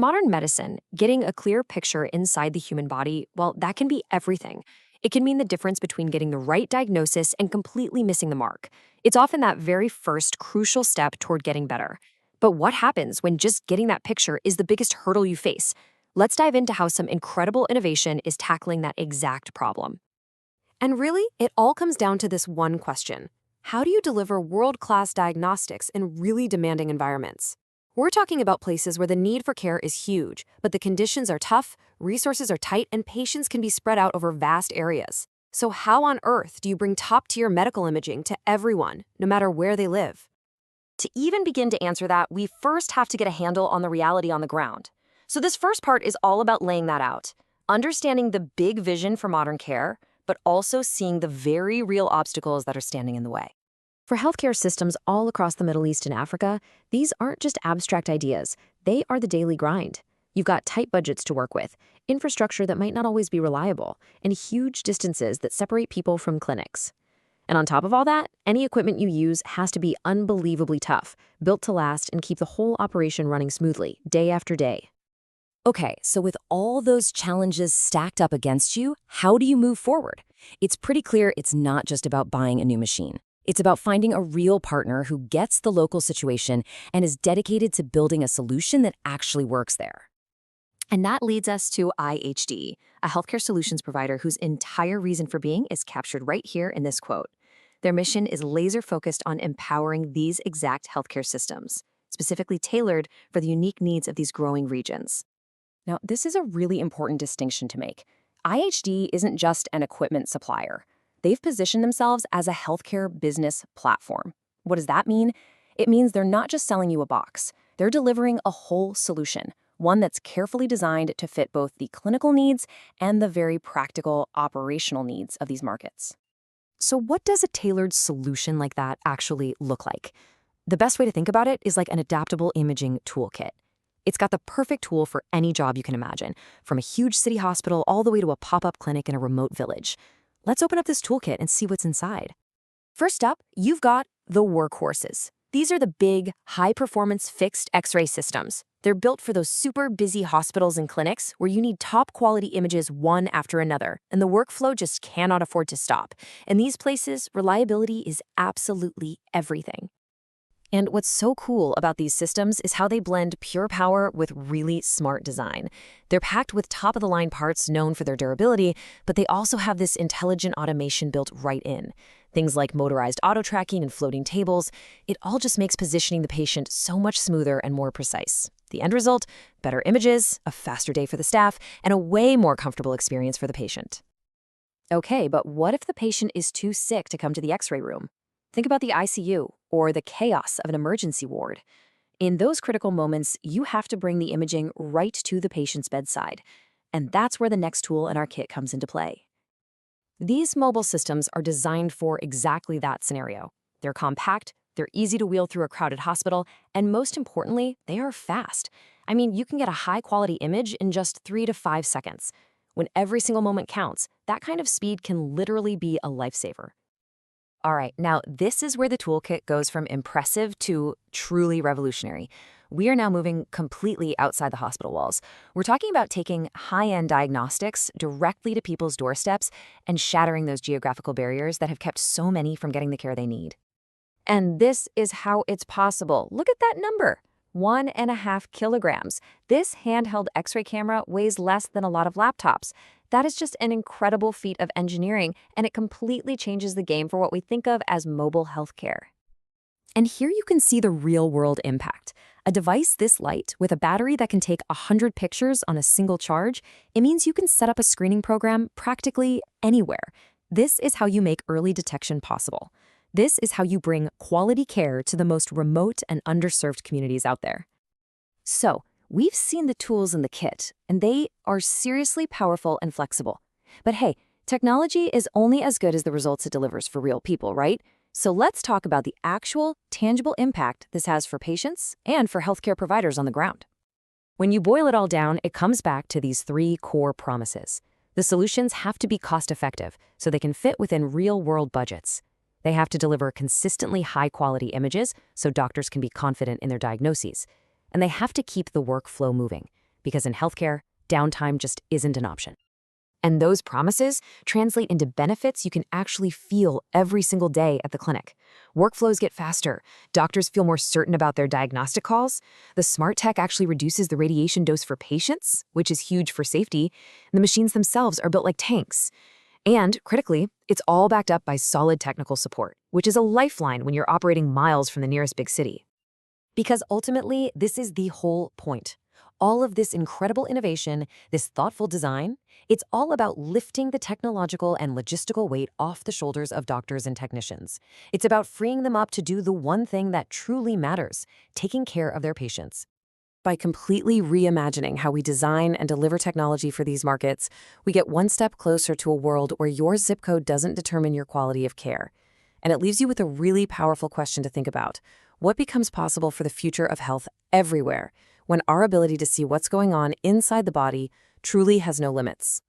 Modern medicine, getting a clear picture inside the human body, well, that can be everything. It can mean the difference between getting the right diagnosis and completely missing the mark. It's often that very first crucial step toward getting better. But what happens when just getting that picture is the biggest hurdle you face? Let's dive into how some incredible innovation is tackling that exact problem. And really, it all comes down to this one question. How do you deliver world-class diagnostics in really demanding environments? We're talking about places where the need for care is huge, but the conditions are tough, resources are tight, and patients can be spread out over vast areas. So how on earth do you bring top-tier medical imaging to everyone, no matter where they live? To even begin to answer that, we first have to get a handle on the reality on the ground. So this first part is all about laying that out, understanding the big vision for modern care, but also seeing the very real obstacles that are standing in the way. For healthcare systems all across the Middle East and Africa, these aren't just abstract ideas. They are the daily grind. You've got tight budgets to work with, infrastructure that might not always be reliable, and huge distances that separate people from clinics. And on top of all that, any equipment you use has to be unbelievably tough, built to last and keep the whole operation running smoothly, day after day. Okay, so with all those challenges stacked up against you, how do you move forward? It's pretty clear it's not just about buying a new machine. It's about finding a real partner who gets the local situation and is dedicated to building a solution that actually works there. And that leads us to IHD, a healthcare solutions provider whose entire reason for being is captured right here in this quote. Their mission is laser-focused on empowering these exact healthcare systems, specifically tailored for the unique needs of these growing regions. Now, this is a really important distinction to make. IHD isn't just an equipment supplier. They've positioned themselves as a healthcare business platform. What does that mean? It means they're not just selling you a box. They're delivering a whole solution, one that's carefully designed to fit both the clinical needs and the very practical operational needs of these markets. So what does a tailored solution like that actually look like? The best way to think about it is like an adaptable imaging toolkit. It's got the perfect tool for any job you can imagine, from a huge city hospital all the way to a pop-up clinic in a remote village. Let's open up this toolkit and see what's inside. First up, you've got the workhorses. These are the big, high-performance fixed X-ray systems. They're built for those super busy hospitals and clinics where you need top-quality images one after another, and the workflow just cannot afford to stop. In these places, reliability is absolutely everything. And what's so cool about these systems is how they blend pure power with really smart design. They're packed with top-of-the-line parts known for their durability, but they also have this intelligent automation built right in. Things like motorized auto-tracking and floating tables. It all just makes positioning the patient so much smoother and more precise. The end result? Better images, a faster day for the staff, and a way more comfortable experience for the patient. Okay, but what if the patient is too sick to come to the X-ray room? Think about the ICU or the chaos of an emergency ward. In those critical moments, you have to bring the imaging right to the patient's bedside. And that's where the next tool in our kit comes into play. These mobile systems are designed for exactly that scenario. They're compact, they're easy to wheel through a crowded hospital, and most importantly, they are fast. I mean, you can get a high-quality image in just 3 to 5 seconds. When every single moment counts, that kind of speed can literally be a lifesaver. All right, now this is where the toolkit goes from impressive to truly revolutionary. We are now moving completely outside the hospital walls. We're talking about taking high-end diagnostics directly to people's doorsteps and shattering those geographical barriers that have kept so many from getting the care they need. And this is how it's possible. Look at that number, 1.5 kilograms. This handheld X-ray camera weighs less than a lot of laptops. That is just an incredible feat of engineering, and it completely changes the game for what we think of as mobile healthcare. And here you can see the real-world impact. A device this light, with a battery that can take 100 pictures on a single charge, it means you can set up a screening program practically anywhere. This is how you make early detection possible. This is how you bring quality care to the most remote and underserved communities out there. So, we've seen the tools in the kit, and they are seriously powerful and flexible. But hey, technology is only as good as the results it delivers for real people, right? So let's talk about the actual, tangible impact this has for patients and for healthcare providers on the ground. When you boil it all down, it comes back to these 3 core promises. The solutions have to be cost-effective so they can fit within real-world budgets. They have to deliver consistently high-quality images so doctors can be confident in their diagnoses. And they have to keep the workflow moving. because in healthcare, downtime just isn't an option. And those promises translate into benefits you can actually feel every single day at the clinic. Workflows get faster, doctors feel more certain about their diagnostic calls, the smart tech actually reduces the radiation dose for patients, which is huge for safety, and the machines themselves are built like tanks. And, critically, it's all backed up by solid technical support, which is a lifeline when you're operating miles from the nearest big city. Because ultimately, this is the whole point. All of this incredible innovation, this thoughtful design, it's all about lifting the technological and logistical weight off the shoulders of doctors and technicians. It's about freeing them up to do the one thing that truly matters, taking care of their patients. By completely reimagining how we design and deliver technology for these markets, we get one step closer to a world where your zip code doesn't determine your quality of care. And it leaves you with a really powerful question to think about. What becomes possible for the future of health everywhere when our ability to see what's going on inside the body truly has no limits?